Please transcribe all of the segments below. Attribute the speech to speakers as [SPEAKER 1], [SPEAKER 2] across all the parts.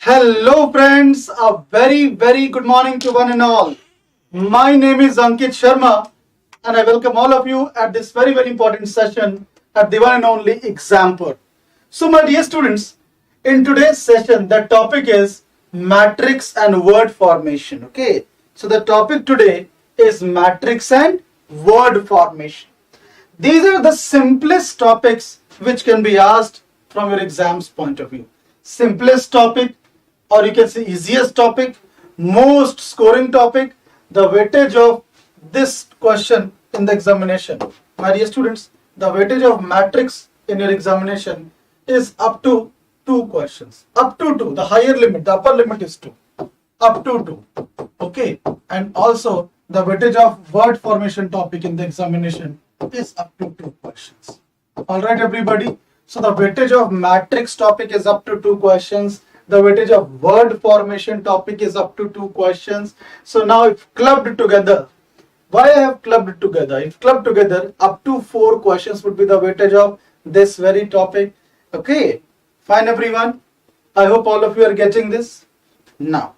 [SPEAKER 1] Hello friends, a very good morning to one and all. My name is Ankit Sharma and I welcome all of you at this very important session at the one and only exam board. So my dear students, in today's session the topic is matrix and word formation. Okay, so the topic today is matrix and word formation. These are the simplest topics which can be asked from your exams point of view. Simplest topic, or you can say easiest topic, most scoring topic, the weightage of this question in the examination. My dear students, the weightage of matrix in your examination is up to 2 questions. Up to 2, the higher limit, the upper limit is 2. Up to 2. Okay, and also the weightage of word formation topic in the examination is up to 2 questions. Alright everybody, so the weightage of matrix topic is up to 2 questions. The weightage of word formation topic is up to 2 questions. So now if clubbed together, why I have clubbed together? If clubbed together, up to 4 questions would be the weightage of this very topic. Okay, fine everyone. I hope all of you are getting this. Now,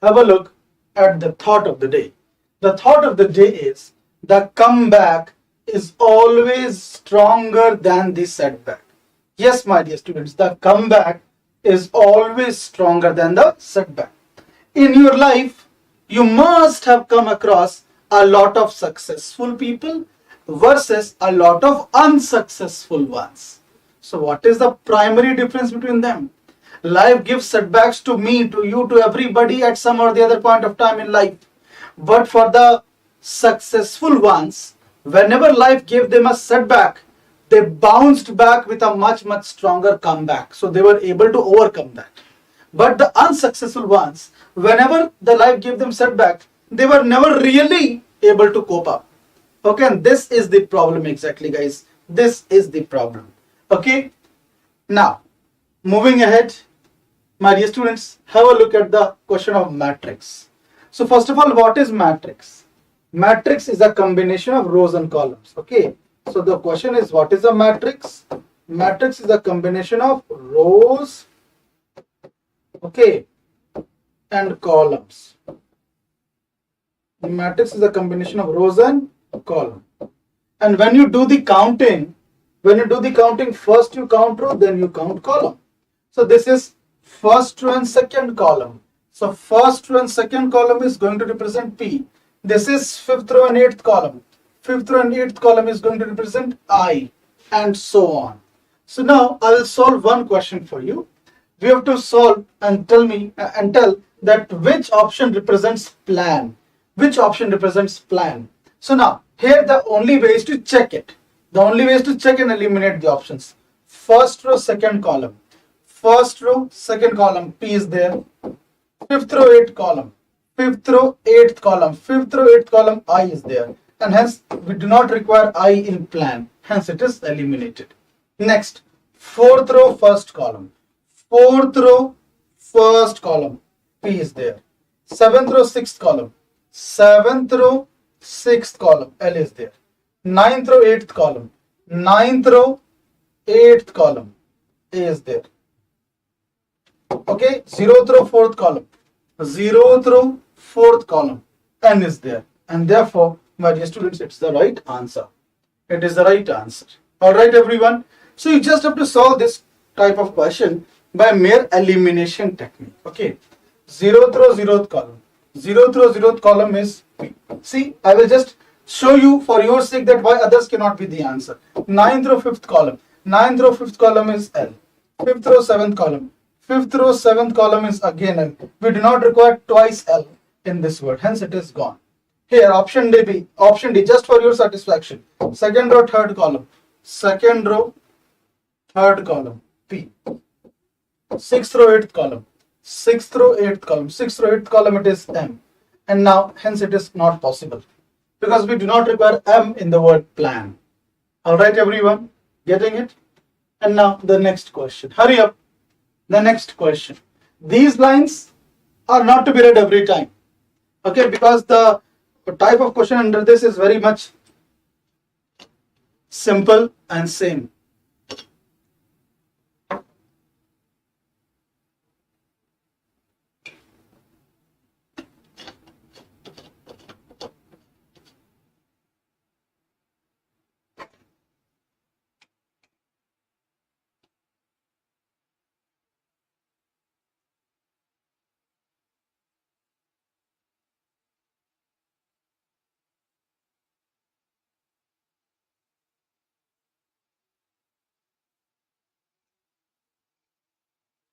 [SPEAKER 1] have a look at the thought of the day. The thought of the day is the comeback is always stronger than the setback. Yes, my dear students, the comeback is always stronger than the setback. In your life, you must have come across a lot of successful people versus a lot of unsuccessful ones. So what is the primary difference between them? Life gives setbacks to me, to you, to everybody at some or the other point of time in life. But for the successful ones, whenever life gave them a setback, they bounced back with a much stronger comeback. So they were able to overcome that. But the unsuccessful ones, whenever the life gave them setback, they were never really able to cope up. Okay, and this is the problem exactly, guys. This is the problem. Okay, now moving ahead, my dear students, have a look at the question of matrix. So first of all, what is matrix? Matrix is a combination of rows and columns. Okay, so the question is, what is a matrix? Matrix is a combination of rows, okay, and columns. The matrix is a combination of rows and column. And when you do the counting, first you count row, then you count column. So this is first row and second column. So first row and second column is going to represent P. This is fifth row and eighth column. Fifth row and eighth column is going to represent I, and so on. So now I will solve one question for you. We have to solve and tell that which option represents plan. Which option represents plan? So now here the only way is to check it. The only way is to check and eliminate the options. First row, second column. First row, second column, P is there. Fifth row, eighth column. Fifth row, eighth column. Fifth row, eighth column, I is there. And hence we do not require I in plan. Hence it is eliminated. Next, fourth row, first column. Fourth row, first column, P is there. Seventh row, sixth column. Seventh row, sixth column, L is there. Ninth row, eighth column. Ninth row, eighth column, A is there. Okay, zeroth row, fourth column. Zeroth row, fourth column, N is there. And therefore, my dear students, it's the right answer. It is the right answer. Alright everyone. So you just have to solve this type of question by mere elimination technique. Okay. Zeroth row, zeroth column. Zeroth row, zeroth column is P. See, I will just show you for your sake that why others cannot be the answer. Ninth row, fifth column. Ninth row, fifth column is L. Fifth row, seventh column. Fifth row, seventh column is again L. We do not require twice L in this word. Hence it is gone. Here option D, just for your satisfaction. Second row, third column. Second row, third column, P. Sixth row, eighth column. Sixth row, eighth column. Sixth row, eighth column, it is M. And now, hence it is not possible. Because we do not require M in the word plan. Alright everyone, getting it? And now the next question. Hurry up. The next question. These lines are not to be read every time. Okay, because the type of question under this is very much simple and same.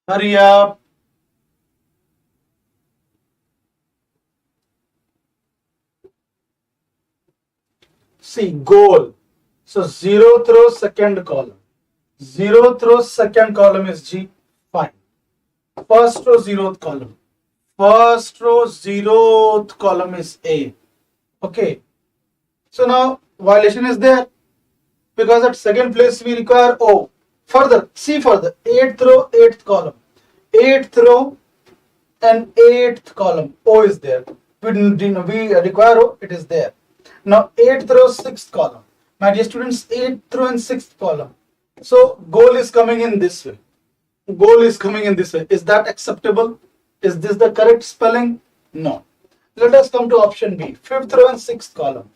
[SPEAKER 1] Hurry up. See, goal. So 0th row, second column. 0th row, second column is G. Fine. First row, 0th column. First row, 0th column is A. Okay. So now violation is there because at second place we require O. Further, see further. 8th row, 8th column. 8th row and 8th column. O is there. We require O, it is there. Now 8th row, 6th column. My dear students, 8th row and 6th column. So goal is coming in this way. Goal is coming in this way. Is that acceptable? Is this the correct spelling? No. Let us come to option B. 5th row and 6th column.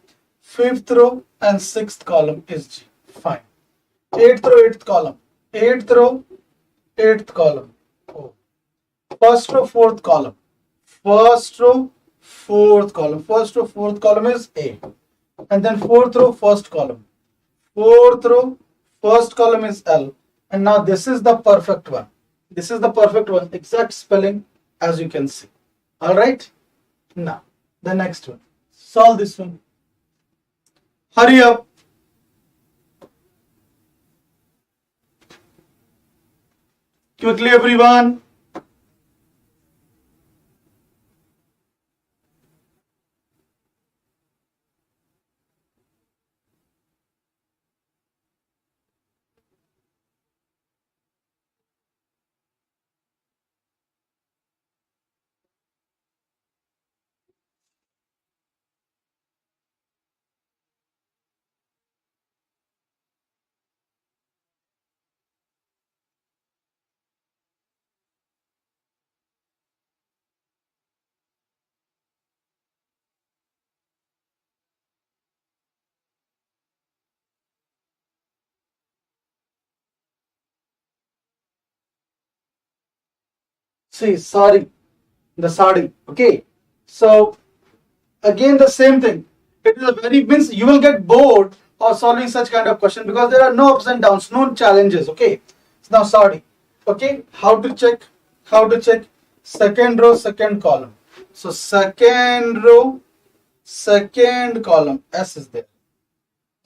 [SPEAKER 1] 5th row and 6th column is G. Fine. 8th row, 8th column. 8th row, 8th column. O. First row, 4th column. First row, 4th column. First row, 4th column is A. And then 4th row, 1st column. 4th row, 1st column is L. And now this is the perfect one. This is the perfect one. Exact spelling as you can see. Alright. Now, the next one. Solve this one. Hurry up. Quickly, everyone. See, sorry, the sari. Okay. So again, the same thing. It is a very means you will get bored of solving such kind of question because there are no ups and downs, no challenges. Okay. Now, sorry. Okay. How to check? How to check? Second row, second column. So second row, second column. S is there.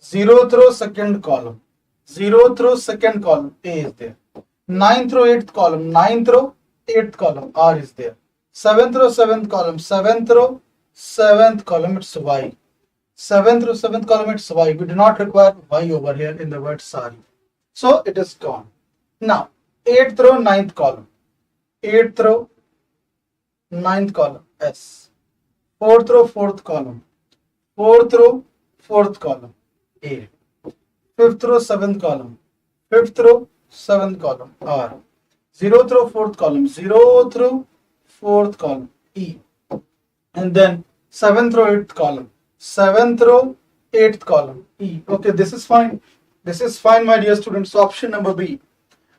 [SPEAKER 1] 0th row, second column. 0th row, second column. A is there. 9th row, 8th column. 9th row, 8th column. R is there. 7th row, 7th column. 7th row, 7th column. It's Y. 7th row, 7th column. It's Y. We do not require Y over here in the word sari. So it is gone. Now, 8th row, 9th column. 8th row, 9th column. S. 4th row, 4th column. 4th row, 4th column. A. 5th row, 7th column. 5th row, 7th column. R. 0th row, 4th column. 0th row, 4th column. E. And then 7th row, 8th column. 7th row, 8th column. E. Okay, this is fine. This is fine, my dear students. So option number B.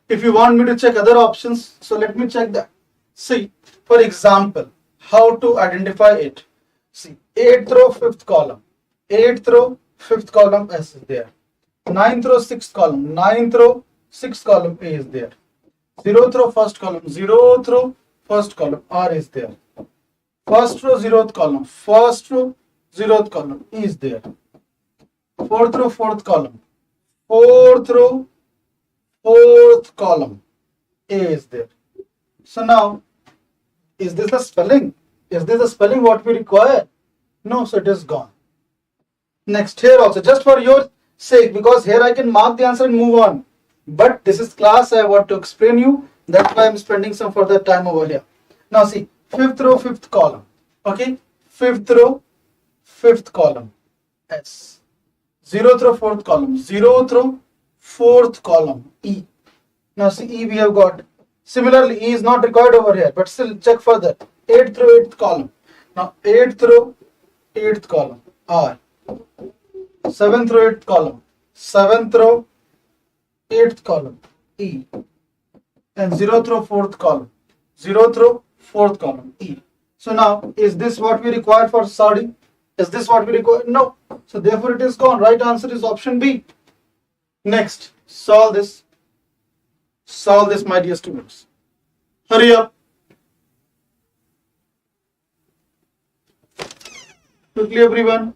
[SPEAKER 1] If you want me to check other options, so let me check that. See, for example, how to identify it. See, 8th row, 5th column. 8th row, 5th column. S is there. 9th row, 6th column. 9th row, 6th column. A is there. 0th row, 1st column. 0th row, 1st column. R is there. 1st row, 0th column. 1st row, 0th column. E is there. 4th row, 4th column. 4th row, 4th column. A is there. So now, is this the spelling? Is this the spelling what we require? No, so it is gone. Next, here also, just for your sake, because here I can mark the answer and move on. But this is class, I want to explain you. That's why I'm spending some further time over here. Now see, 5th row, 5th column. Okay, 5th row, 5th column. S. 0th row, 4th column. 0th row, 4th column. E. Now see, E we have got. Similarly, E is not required over here, but still check further. 8th row, 8th column. Now 8th row, 8th column. R. 7th row, 8th column. 7th row, 8th column. E. And 0th row, 4th column. 0th row, 4th column. E. So now, is this what we require for sari? Is this what we require? No. So therefore it is gone. Right answer is option B. Next, solve this. Solve this, my dear students. Hurry up. Quickly, everyone.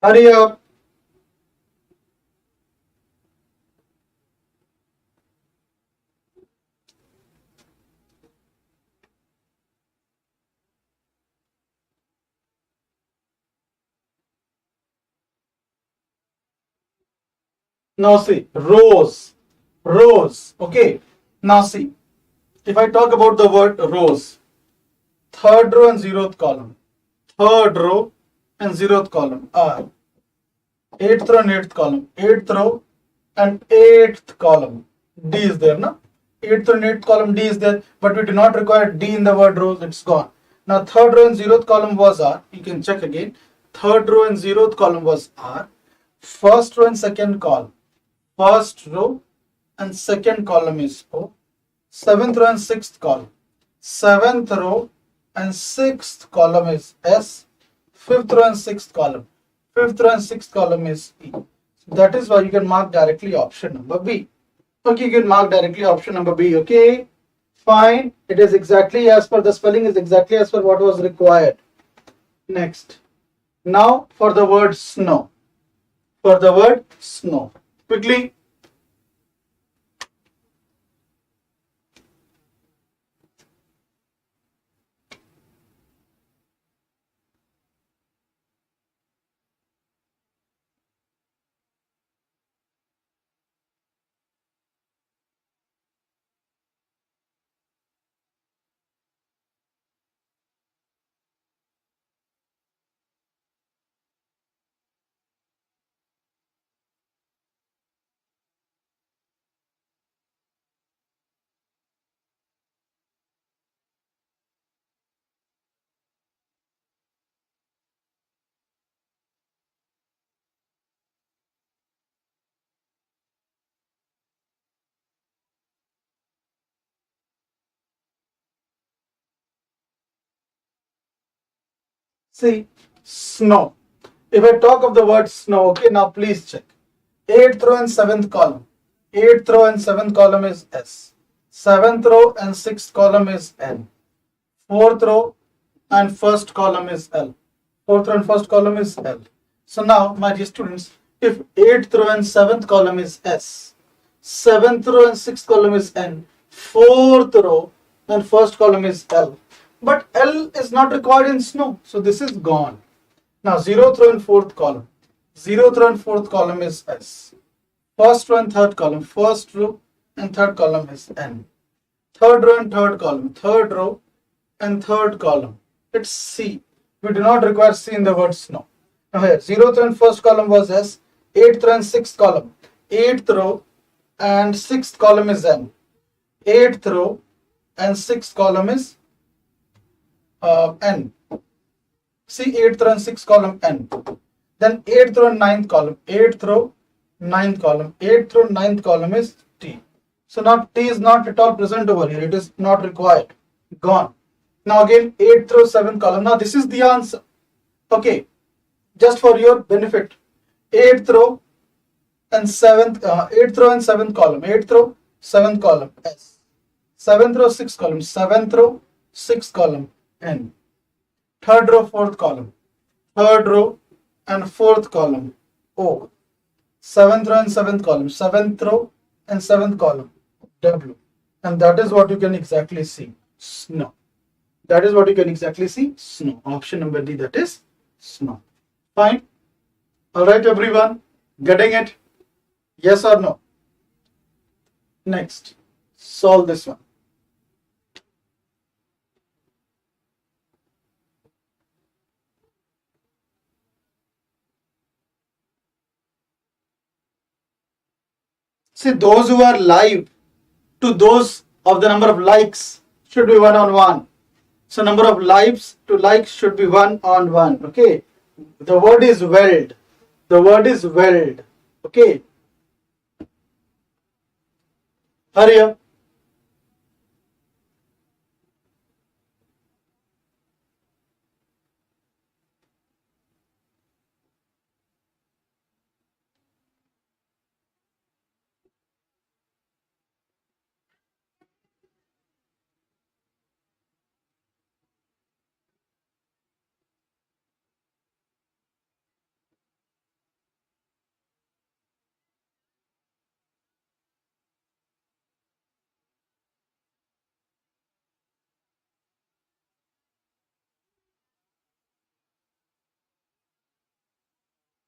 [SPEAKER 1] Hurry up. Now see, rows. Rows. Okay. Now see, if I talk about the word rows, third row and zeroth column. Third row and zeroth column are eighth row and eighth column. Eighth row and eighth column. D is there, no? Eighth row and eighth column D is there, but we do not require D in the word rows. It's gone. Now third row and zeroth column was R. You can check again. Third row and zeroth column was R. First row and second column. First row and second column is O. Seventh row and sixth column. Seventh row and sixth column is S. Fifth row and sixth column. Fifth row and sixth column is E. So that is why you can mark directly option number B. Okay, you can mark directly option number B. Okay, fine. It is exactly as per the spelling is exactly as per what was required. Next. Now for the word snow. For the word snow. Quickly. See, snow. If I talk of the word snow, okay, now please check. Eighth row and seventh column. Eighth row and seventh column is S. Seventh row and sixth column is N. Fourth row and first column is L. Fourth row and first column is L. So now, my dear students, if eighth row and seventh column is S, seventh row and sixth column is N, fourth row and first column is L, but L is not required in snow, so this is gone. Now, zeroth row and fourth column. Zeroth row and fourth column is S. First row and third column. First row and third column is N. Third row and third column. Third row and third column. It's C. We do not require C in the word snow. Now here, zeroth row and first column was S. Eighth row and sixth column. Eighth row and sixth column is N. Eighth row and sixth column is N. See, eighth row and sixth column N. Then eighth row and ninth column. Eighth row, ninth column. Eighth row, ninth column is T. So now T is not at all present over here. It is not required. Gone. Now again, eighth row, seventh column. Now this is the answer. Okay. Just for your benefit. Eighth row and seventh, eighth row and seventh column. Eighth row, seventh column S. Seventh row, sixth column. Seventh row, sixth column N. Third row, fourth column. Third row and fourth column O. Seventh row and seventh column. Seventh row and seventh column W. And that is what you can exactly see. Snow. That is what you can exactly see. Snow. Option number D, that is snow. Fine. Alright, everyone. Getting it? Yes or no? Next. Solve this one. See, those who are live to those of the number of likes should be one on one. So number of lives to likes should be one on one. Okay. The word is weld. The word is weld. Okay. Hurry up.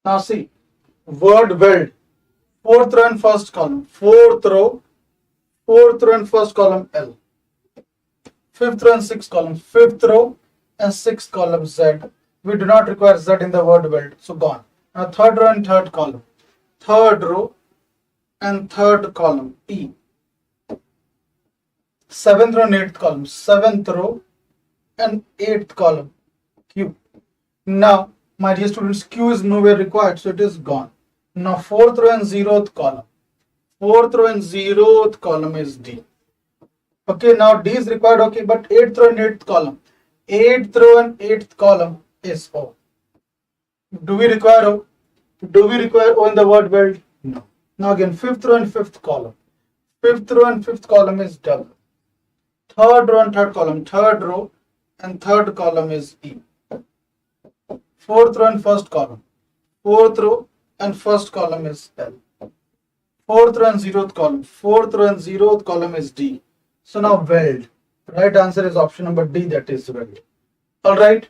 [SPEAKER 1] Now see, word weld. Fourth row and first column. Fourth row and first column L. Fifth row and sixth column. Fifth row and sixth column Z. We do not require Z in the word weld, so gone. Now third row and third column. Third row and third column E. Seventh row and eighth column. Seventh row and eighth column Q. Now, my dear students, Q is nowhere required, so it is gone. Now, fourth row and zeroth column. Fourth row and zeroth column is D. Okay, now D is required, okay, but eighth row and eighth column. Eighth row and eighth column is O. Do we require O? Do we require O in the word weld? No. Now again, fifth row and fifth column. Fifth row and fifth column is W. Third row and third column. Third row and third column is E. Fourth row and first column. Fourth row and first column is L. Fourth row and zeroth column. Fourth row and zeroth column is D. So now weld. Right answer is option number D, that is weld. Alright,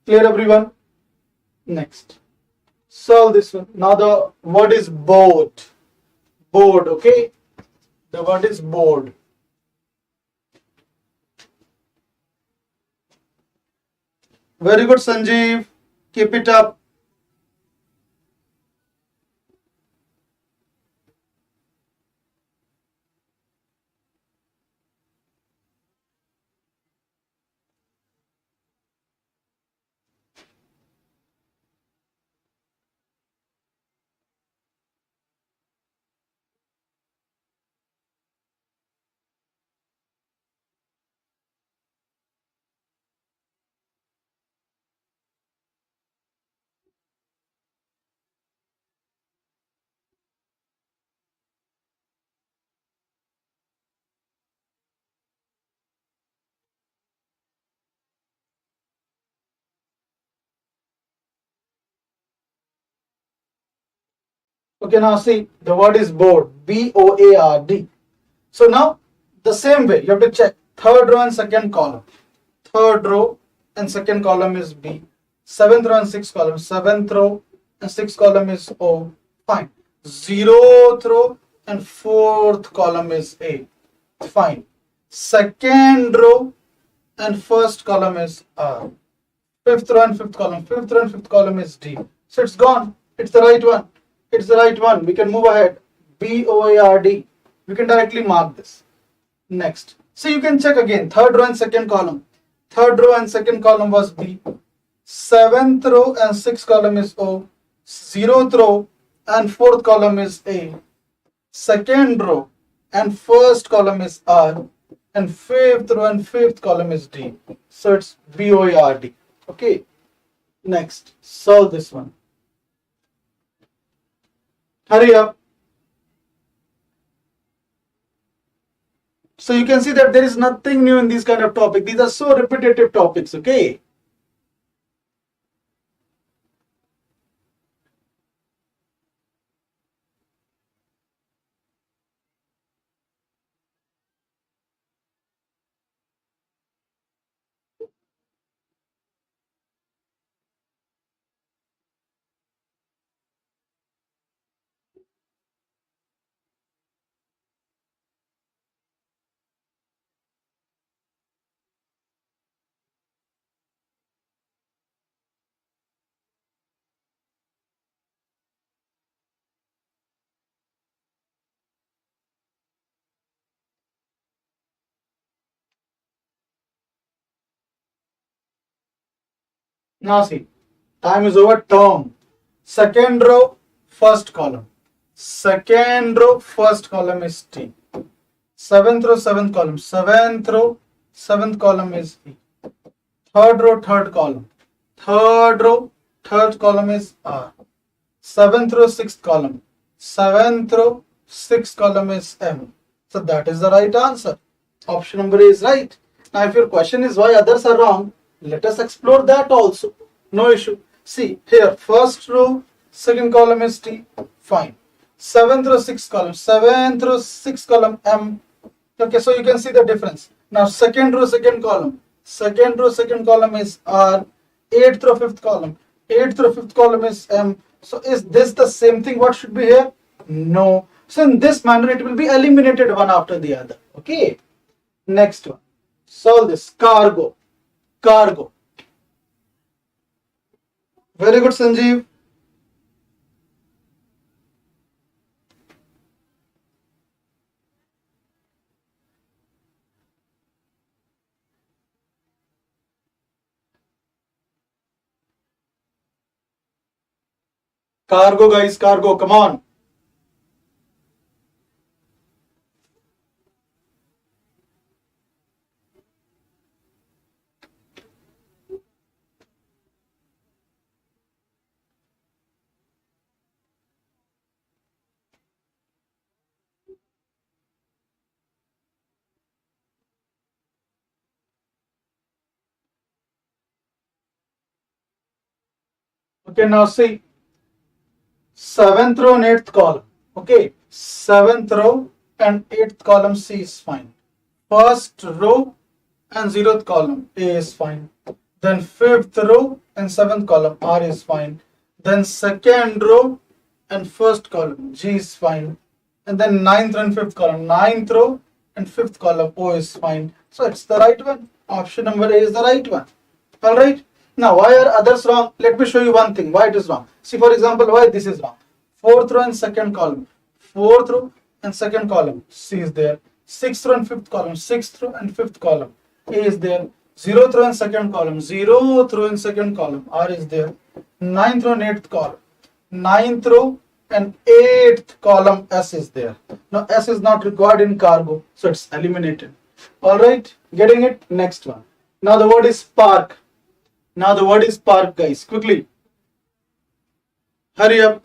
[SPEAKER 1] clear everyone? Next. Solve this one. Now the word is board. Board, okay? The word is board. Very good, Sanjeev. Keep it up. Okay, now see, the word is board. B-O-A-R-D. So now, the same way, you have to check third row and second column. Third row and second column is B. Seventh row and sixth column. Seventh row and sixth column is O. Fine. Zeroth row and fourth column is A. Fine. Second row and first column is R. Fifth row and fifth column. Fifth row and fifth column is D. So it's gone. It's the right one. It's the right one. We can move ahead. B-O-A-R-D. We can directly mark this. Next. So you can check again. Third row and second column. Third row and second column was B. Seventh row and sixth column is O. Zeroth row and fourth column is A. Second row and first column is R. And fifth row and fifth column is D. So it's B-O-A-R-D. Okay. Next. Solve this one. Hurry up. So you can see that there is nothing new in these kind of topics. These are so repetitive topics, okay? Now see, time is over. Term. Second row, first column. Second row, first column is T. Seventh row, seventh column. Seventh row, seventh column is E. Third row, third column. Third row, third column is R. Seventh row, sixth column. Seventh row, sixth column is M. So that is the right answer. Option number A is right. Now if your question is why others are wrong, let us explore that also. No issue. See here, first row, second column is T. Fine. Seventh row, sixth column. Seventh row, sixth column M. Okay, so you can see the difference. Now second row, second column. Second row, second column is R. Eighth row, fifth column. Eighth row, fifth column is M. So is this the same thing what should be here? No. So in this manner it will be eliminated one after the other. Okay. Next one. Solve this. Cargo. Cargo. Very good, Sanjeev. Cargo, guys. Cargo. Come on. Okay, now see. Seventh row and eighth column. Okay. Seventh row and eighth column C is fine. First row and zeroth column A is fine. Then fifth row and seventh column R is fine. Then second row and first column G is fine. And then ninth and fifth column. Ninth row and fifth column O is fine. So it's the right one. Option number A is the right one. Alright. Now why are others wrong? Let me show you one thing why it is wrong. See for example why this is wrong. Fourth row and second column. Fourth row and second column C is there. Sixth row and fifth column. Sixth row and fifth column A is there. Zeroth row and second column. Zeroth row and second column R is there. Ninth row and eighth column. Ninth row and eighth column S is there. Now S is not required in cargo, so it's eliminated. Alright, getting it? Next one. Now the word is park. Now the word is park, guys. Quickly. Hurry up.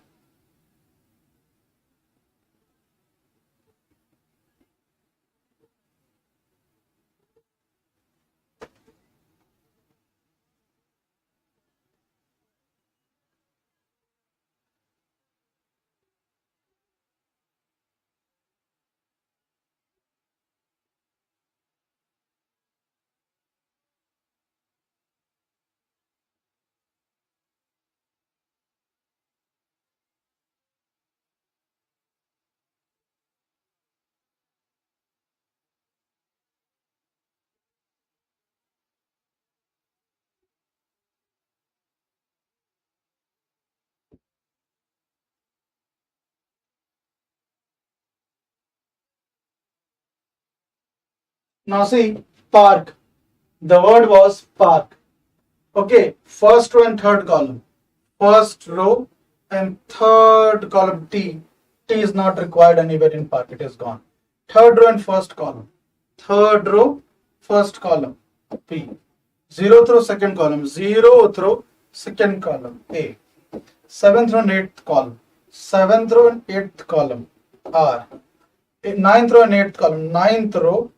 [SPEAKER 1] Now see, park. The word was park. Okay, first row and third column. First row and third column T. T is not required anywhere in park. It is gone. Third row and first column. Third row, first column P. Zeroth row, second column. Zeroth row, second column A. Seventh row and eighth column. Seventh row and eighth column R. Ninth row and eighth column. Ninth row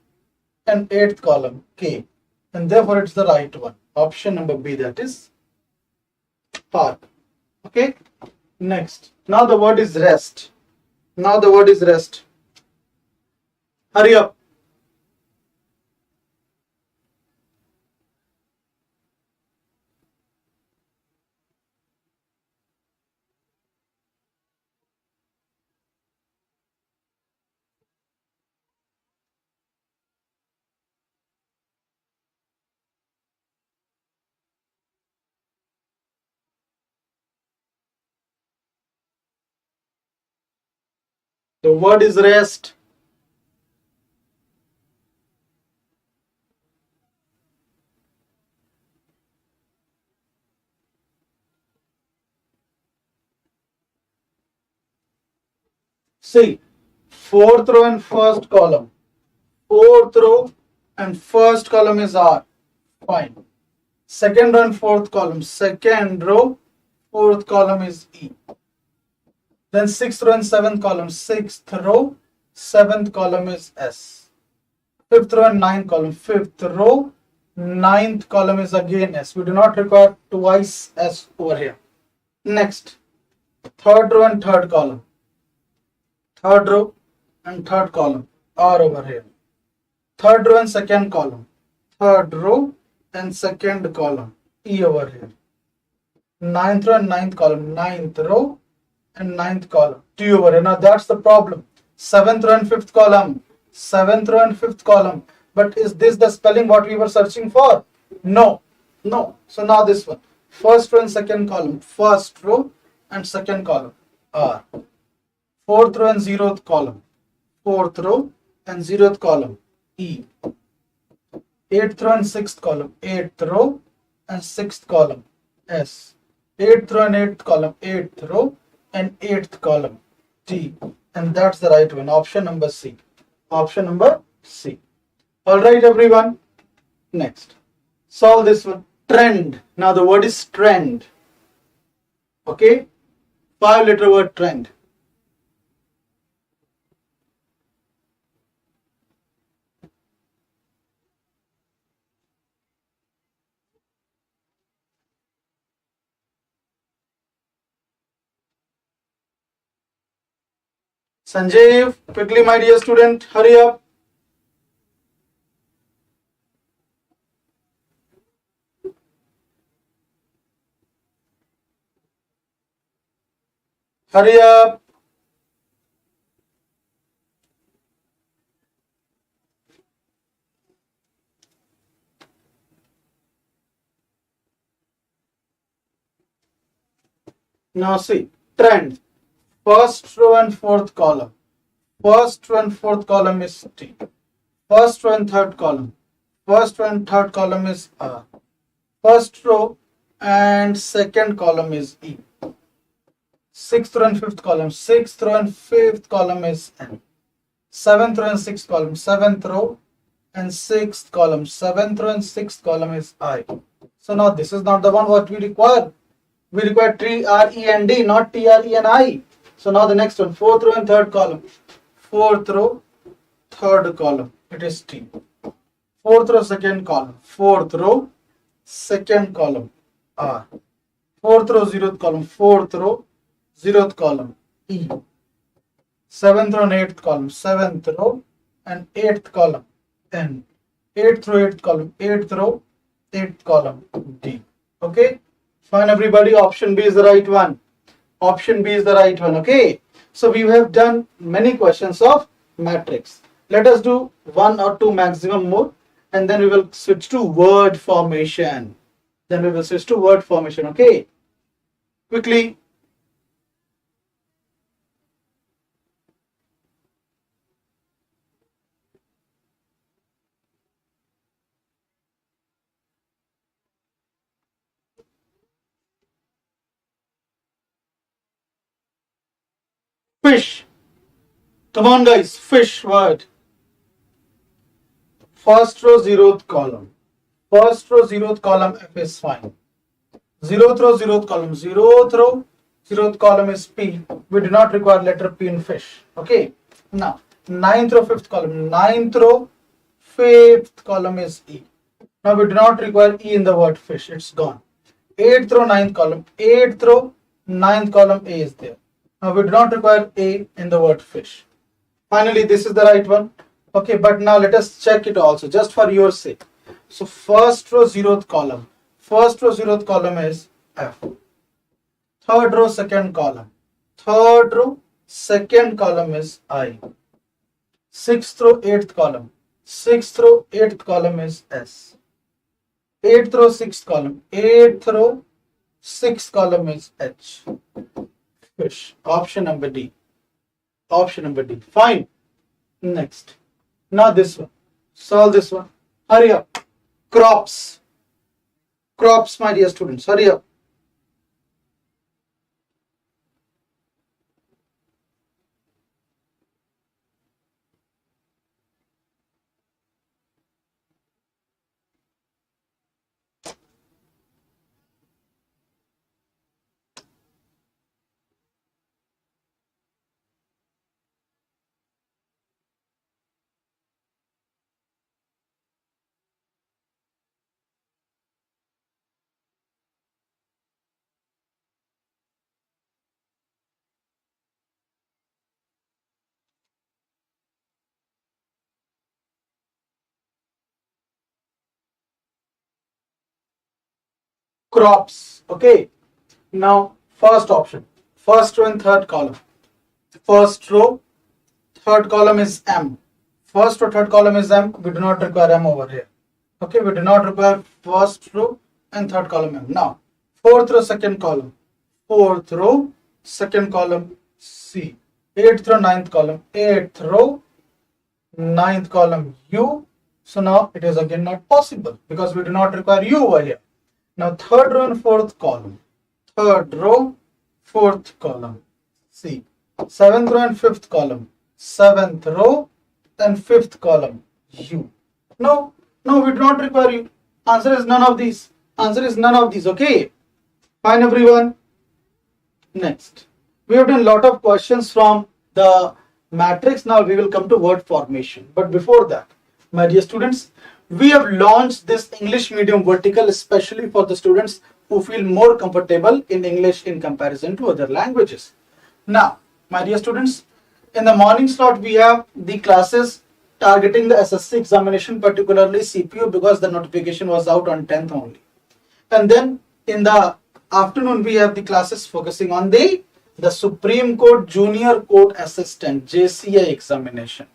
[SPEAKER 1] and eighth column K. And therefore it's the right one. Option number B, that is park. Okay. Next. Now the word is rest. Now the word is rest. Hurry up. The word is rest. See, fourth row and first column. Fourth row and first column is R. Fine. Second row and fourth column. Second row, fourth column is E. Then sixth row and seventh column. Sixth row, seventh column is S. Fifth row and ninth column. Fifth row, ninth column is again S. We do not require twice S over here. Next, third row and third column. Third row and third column are over here. Third row and second column. Third row and second column E over here. Ninth row and ninth column. Ninth row and ninth column T over here. Now that's the problem. Seventh row and fifth column. Seventh row and fifth column. But is this the spelling what we were searching for? No. No. So now this one. First row and second column. First row and second column R. Fourth row and zeroth column. Fourth row and zeroth column E. Eighth row and sixth column. Eighth row and sixth column S. Eighth row and eighth column. Eighth row and eighth column T. And that's the right one. Option number C. Option number C. Alright everyone. Next. Solve this one. Trend. Now the word is trend. Okay. 5-letter word trend. Sanjeev, quickly my dear student, hurry up. Hurry up. Now see, trend. First row and fourth column. First row and fourth column is T. First row and third column. First row and third column is R. First row and second column is E. Sixth row and fifth column. Sixth row and fifth column is N. Seventh row and sixth column. Seventh row and sixth column. Seventh row and sixth column is I. So now this is not the one what we require. We require T, R, E and D, not T, R, E and I. So now the next one, fourth row and third column. Fourth row, third column, it is T. Fourth row, second column. Fourth row, second column, R. Fourth row, zeroth column. Fourth row, zeroth column, E. Seventh row and eighth column. Seventh row and eighth column, N. Eighth row, eighth column. Eighth row, eighth column, D. Okay? Fine everybody, option B is the right one. Option B is the right one. Okay? So we have done many questions of matrix. Let us do one or two maximum more and then we will switch to word formation. Then we will switch to word formation. Okay? Quickly. Fish. Come on guys, fish word. First row, zeroth column. First row, zeroth column, F is fine. Zeroth row, zeroth column. Zeroth row, zeroth column is P. We do not require letter P in fish. Okay. Now, ninth row, fifth column. Ninth row, fifth column is E. Now we do not require E in the word fish. It's gone. Eighth row, ninth column. Eighth row, ninth column, A is there. Now we do not require A in the word fish. Finally, this is the right one. Okay, but now let us check it also, just for your sake. So first row, zeroth column. First row, zeroth column is F. Third row, second column. Third row, second column is I. Sixth row, eighth column. Sixth row, eighth column is S. Eighth row, sixth column. Eighth row, sixth column is H. Fish. Option number D. Option number D. Fine. Next. Now this one. Solve this one. Hurry up. Crops. Crops, my dear students. Hurry up. crops. Okay. Now, first option, first row and third column. First row, third column is M. First row, third column is M. We do not require M over here. Okay, we do not require first row and third column M. Now, fourth row, second column. Fourth row, second column C. Eighth row, ninth column. Eighth row, ninth column U. So now it is again not possible because we do not require U over here. Now third row and fourth column. Third row, fourth column C. Seventh row and fifth column. Seventh row and fifth column U. No, we do not require U. Answer is none of these. Answer is none of these. Okay. Fine, everyone. Next, we have done a lot of questions from the matrix. Now we will come to word formation. But before that, my dear students, we have launched this English medium vertical especially for the students who feel more comfortable in English in comparison to other languages. Now, my dear students, in the morning slot we have the classes targeting the SSC examination, particularly CPO, because the notification was out on 10th only. And then in the afternoon we have the classes focusing on the Supreme Court Junior Court Assistant JCI examination.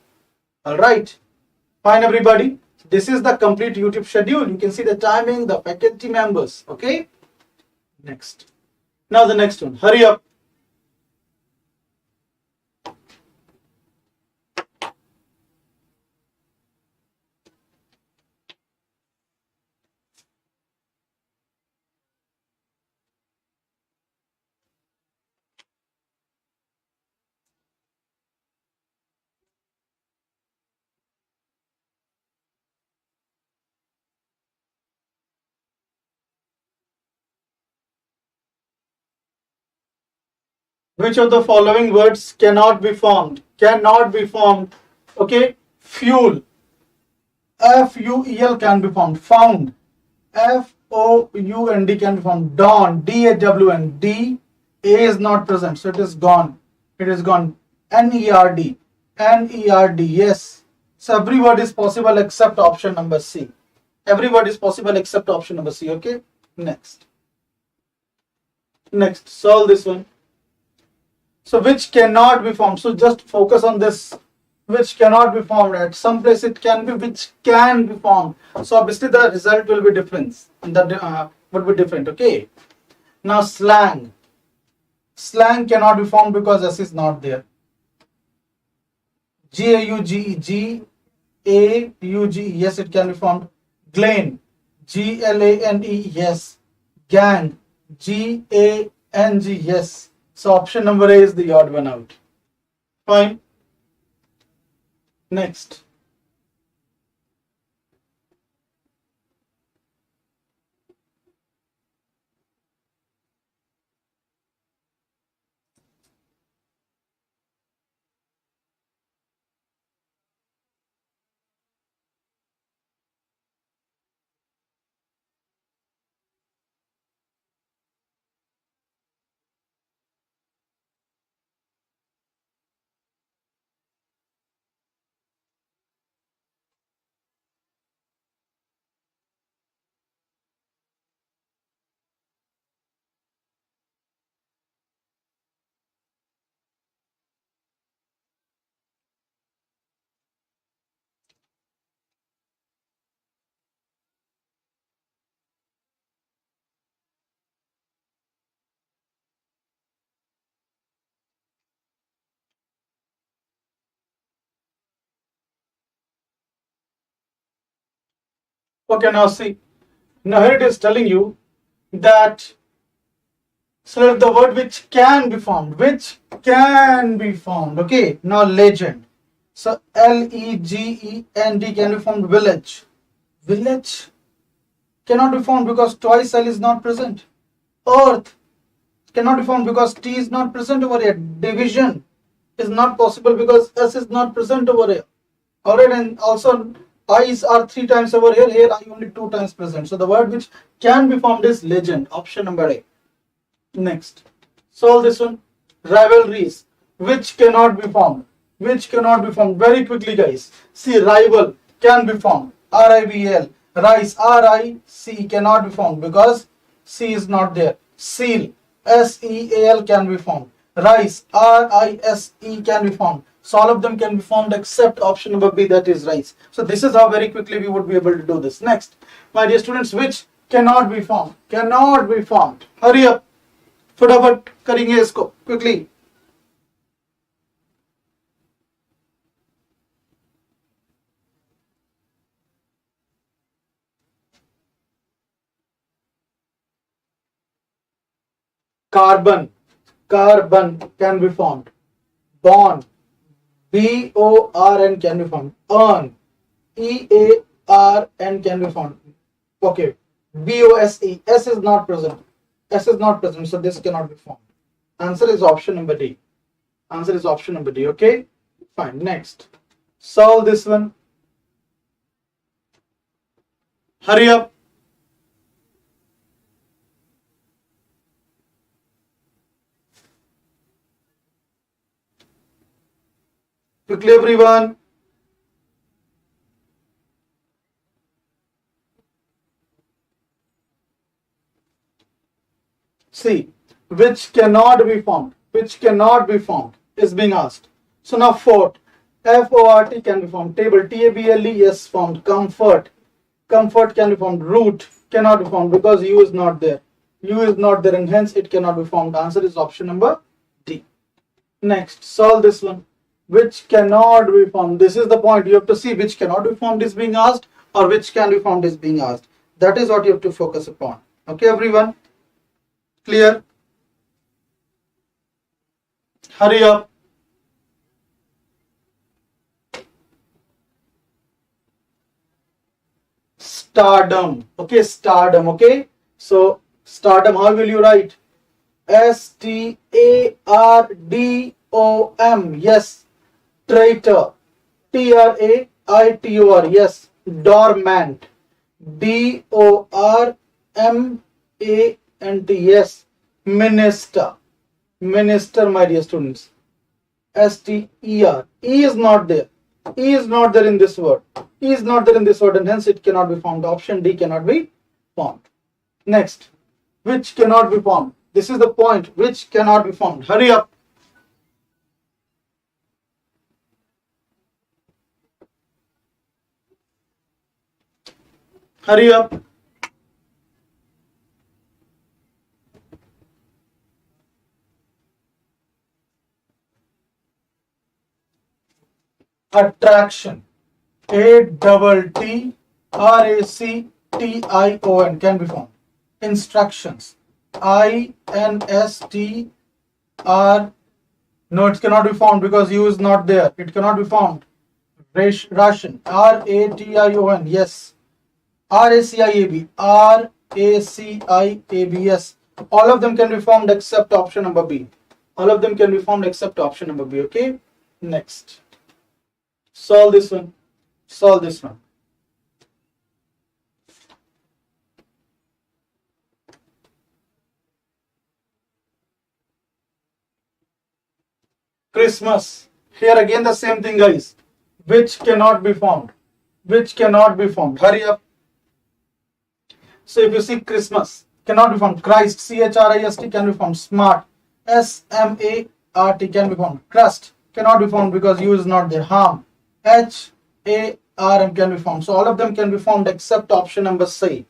[SPEAKER 1] All right, fine, everybody. This is the complete YouTube schedule. You can see the timing, the faculty members. Okay. Next. Now the next one. Hurry up. Which of the following words cannot be formed? Cannot be formed. Okay. Fuel. F-U-E-L can be formed. Found. F-O-U-N-D can be formed. Dawn. D-A-W-N. D-A is not present. So it is gone. It is gone. N-E-R-D. N-E-R-D. Yes. So every word is possible except option number C. Every word is possible except option number C. Okay. Next. Next. Solve this one. So which cannot be formed. So just focus on this. Which cannot be formed. At some place it can be, which can be formed. So obviously the result will be different. That would be different. Okay. Now slang. Slang cannot be formed because S is not there. G-A-U-G-E. G-A-U-G-E. Yes, it can be formed. Glen. G-L-A-N-E. Yes. Gang. G-A-N-G. Yes. So option number A is the odd one out. Fine. Next. Okay, now see. Now here it is telling you that select the word which can be formed. Which can be formed. Okay. Now legend. So L-E-G-E-N-D can be formed. Village. Village cannot be formed because twice L is not present. Earth cannot be formed because T is not present over here. Division is not possible because S is not present over here. Alright, and also I's are 3 times over here. Here I only 2 times present. So the word which can be formed is legend. Option number A. Next. Solve this one. Rivalries. Which cannot be formed. Which cannot be formed. Very quickly, guys. See, rival can be formed. R-I-V-L. Rice. R-I-C cannot be formed because C is not there. Seal, SEAL can be formed. Rice, RISE can be formed. So all of them can be formed except option number B, that is rice. So this is how very quickly we would be able to do this. Next, my dear students, which cannot be formed? Cannot be formed. Hurry up. फटाफट करेंगे इसको quickly. Carbon can be formed. Bond, BORN can be formed. Earn, EARN can be formed. Okay, BOSE, S is not present. S is not present, so this cannot be formed. Answer is option number D. Answer is option number D. Okay, fine. Next, solve this one. Hurry up. Quickly, everyone. See, which cannot be formed? Which cannot be formed is being asked. So now fort, FORT can be formed. Table, TABLE, yes, formed. Comfort can be formed. Root cannot be formed because U is not there. U is not there and hence it cannot be formed. Answer is option number D. Next, solve this one. Which cannot be formed? This is the point. You have to see which cannot be formed is being asked or which can be formed is being asked. That is what you have to focus upon. Okay, everyone? Clear? Hurry up. Stardom. Okay, stardom. Okay. So, stardom, how will you write? STARDOM. Yes. Traitor, TRAITOR, yes. Dormant, DORMANT, yes. Minister, my dear students. STER, E is not there. E is not there in this word. E is not there in this word and hence it cannot be formed. Option D cannot be formed. Next, which cannot be formed? This is the point. Which cannot be formed? Hurry up. Hurry up. Attraction, ATTRACTION can be formed. Instructions, INSTR, no, it cannot be formed because U is not there. It cannot be formed. Ration, RATION, yes. RACIAB, yes. All of them can be formed except option number B. All of them can be formed except option number B. Okay. Next. Solve this one. Solve this one. Christmas. Here again the same thing, guys. Which cannot be formed? Which cannot be formed? Hurry up. So if you see Christmas, cannot be formed. Christ, CHRIST can be formed. Smart, SMART can be formed. Crust cannot be formed because U is not there. Harm, HARM can be formed. So all of them can be formed except option number C.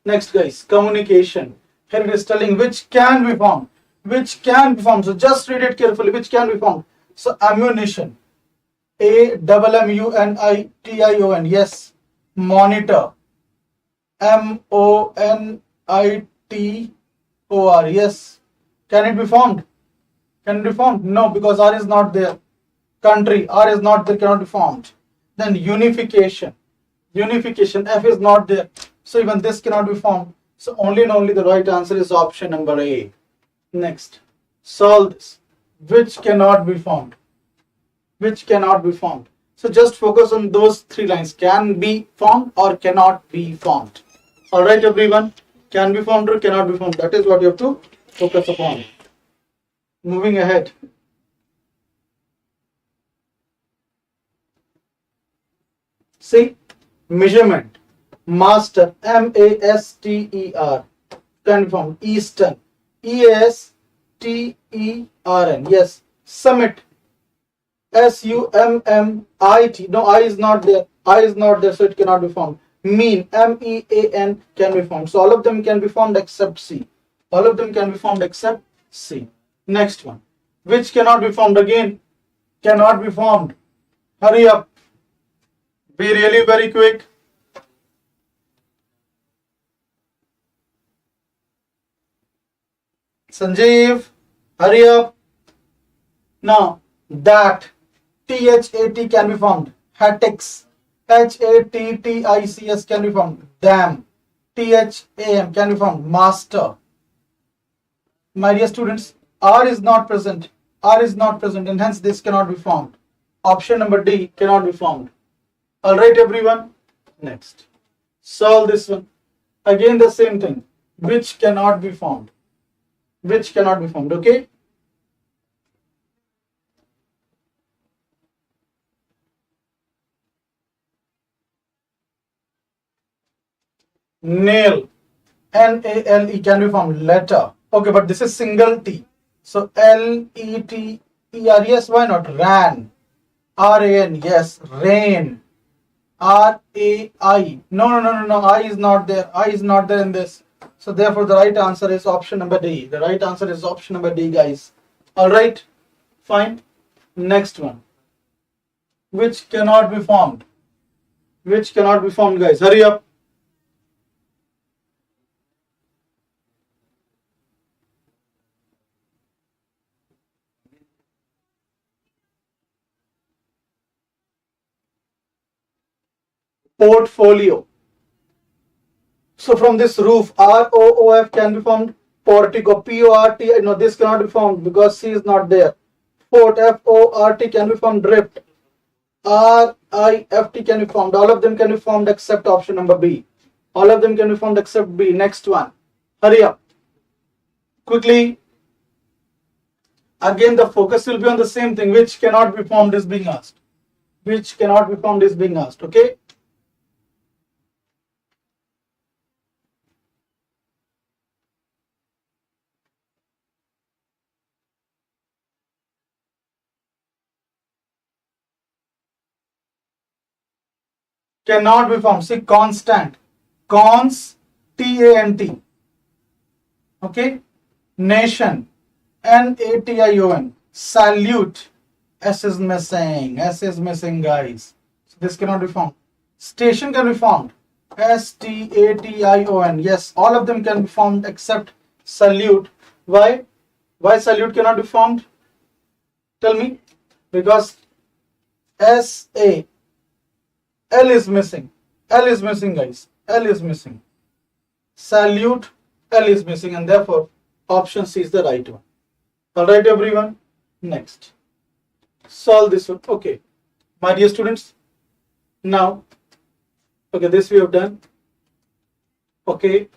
[SPEAKER 1] Next, guys, communication. Here it is telling which can be formed. Which can be formed. So just read it carefully. Which can be formed. So ammunition, AMMUNITION, yes. Monitor, MONITOR, yes. Can it be formed? Can it be formed? No, because R is not there. Country, R is not there, cannot be formed. Then unification, F is not there. So even this cannot be formed. So only and only the right answer is option number A. Next, solve this. Which cannot be formed? Which cannot be formed? So just focus on those three lines. Can be formed or cannot be formed. Alright everyone, can be formed or cannot be formed. That is what you have to focus upon. Moving ahead. See, measurement, master, MASTER, can be formed. Eastern, EASTERN. Yes. Summit, SUMMIT. No, I is not there. I is not there, so it cannot be formed. Mean, MEAN can be formed. So all of them can be formed except C. All of them can be formed except C. Next one. Which cannot be formed again? Cannot be formed. Hurry up. Be really very quick. Sanjeev, hurry up. Now, that, THAT can be formed. Hatics, HATTICS can be formed. Dam, THAM can be formed. Master. My dear students, R is not present. R is not present, and hence this cannot be formed. Option number D cannot be formed. Alright, everyone. Next. Solve this one. Again, the same thing. Which cannot be formed. Which cannot be formed. Okay. Nail, NALE can be formed. Letter. Okay, but this is single T. So LETER. Yes, why not? Ran. RAN. Yes, rain. RAI. No. I is not there. I is not there in this. So therefore, the right answer is option number D. The right answer is option number D, guys. All right. Fine. Next one. Which cannot be formed. Which cannot be formed, guys. Hurry up. Portfolio. So from this roof, ROOF can be formed. Portico, PORT. No, this cannot be formed because C is not there. Fort, FORT can be formed. Drift, RIFT can be formed. All of them can be formed except option number B. All of them can be formed except B. Next one. Hurry up. Quickly. Again, the focus will be on the same thing. Which cannot be formed is being asked. Which cannot be formed is being asked. Okay. Cannot be formed. See, constant. Cons, TANT. Okay. Nation, NATION. Salute. S is missing. S is missing, guys. So this cannot be formed. Station can be formed. STATION. Yes, all of them can be formed except salute. Why? Why salute cannot be formed? Tell me. Because SA. L is missing. L is missing, guys. L is missing. Salute, L is missing, and therefore option C is the right one. Alright, everyone. Next. Solve this one. Okay. My dear students. Now, okay, this we have done. Okay.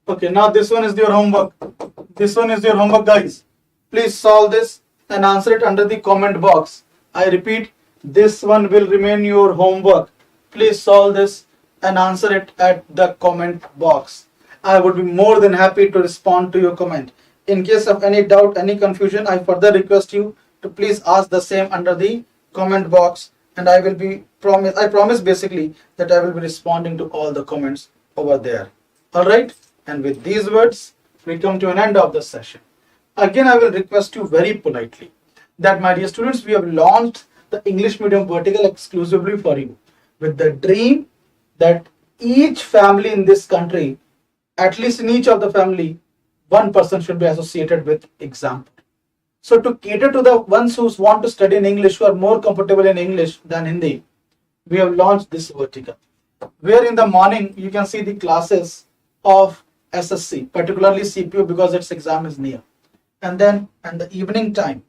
[SPEAKER 1] Okay, now this one is your homework. This one is your homework, guys. Please solve this and answer it under the comment box. I repeat, this one will remain your homework. Please solve this and answer it at the comment box. I would be more than happy to respond to your comment. In case of any doubt, any confusion, I further request you to please ask the same under the comment box, and I promise basically that I will be responding to all the comments over there. Alright, and with these words, we come to an end of the session. Again, I will request you very politely that, my dear students, we have launched the English medium vertical exclusively for you, with the dream that each family in this country, at least in each of the family, one person should be associated with exam. So to cater to the ones who want to study in English, who are more comfortable in English than Hindi, we have launched this vertical, where in the morning you can see the classes of SSC, particularly CPO, because its exam is near. And then in the evening time,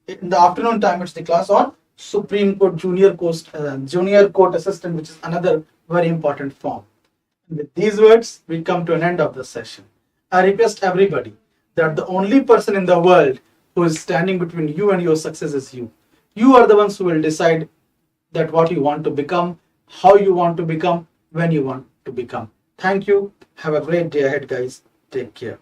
[SPEAKER 1] in the afternoon time, it's the class on Supreme Court Junior Court Assistant, which is another very important form. And with these words, we come to an end of the session. I request everybody that the only person in the world who is standing between you and your success is you. You are the ones who will decide that what you want to become, how you want to become, when you want to become. Thank you. Have a great day ahead, guys. Take care.